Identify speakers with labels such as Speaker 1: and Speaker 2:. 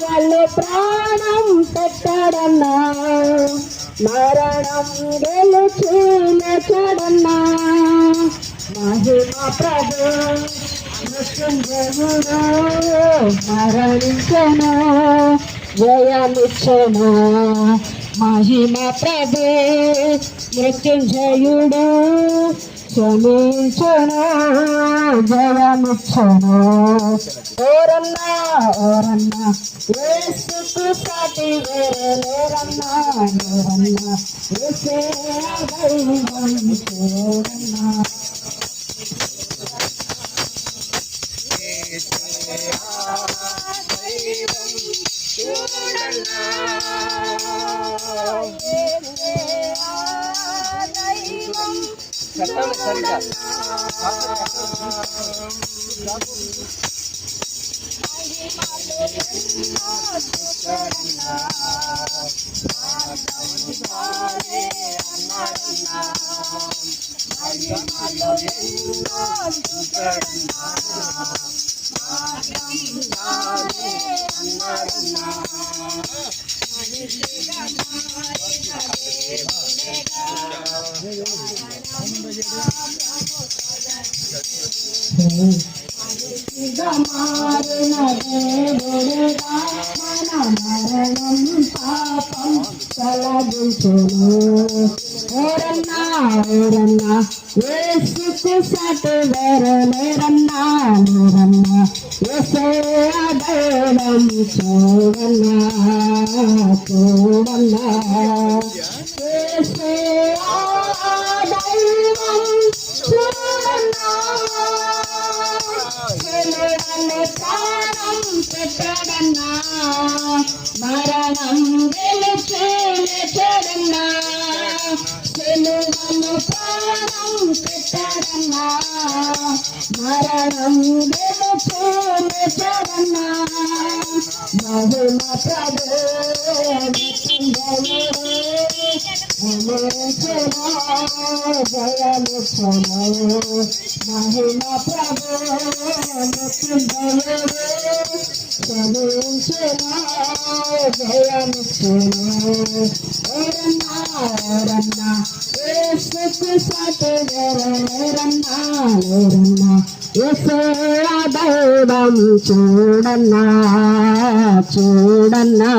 Speaker 1: వాళ్ళు ప్రాణం పెట్టడన్నా, మరణం గెలిచినడన్నా. మహిమ ప్రభు మృత్యుంజయుడు మరణించెను, జయమిచ్చెను. మహిమ ప్రభు మృత్యుంజయుడు క్షమించెను, జయమిచ్చెను. ఓరన్నా ఓరన్నా యేసుకు సాటి వేరే లేరన్నా, ఓరన్నా యేసే దైవం చూడన్నా.
Speaker 2: సరిగా
Speaker 1: మారిన దేవుడుగా మన మరణం పాపం తొలగించును. ఓరన్నా ఓరన్నా యేసుకు సాటి వేరే లేరన్నా, లేరన్నా యేసయ్య దైవం చూడన్నా, చూడన్నా. యేసయ్య దైవం చూడన్నా, ప్రాణం పెట్టడన్నా, మరణం గెలిచినడన్నా. తెలుగును ప్రాణం పెట్టడన్నా, మరణం గెలిచినడన్నా. మహిమ ప్రభు జయమిచ్చెను. మహిమ ప్రభు క్షమించెను, జయమిచ్చెను. ఓరన్నా ఓరన్నా యేసుకు సాటి వేరే లేరన్నా, లేరన్నా యేసయ్య దైవం చూడన్నా, చూడన్నా.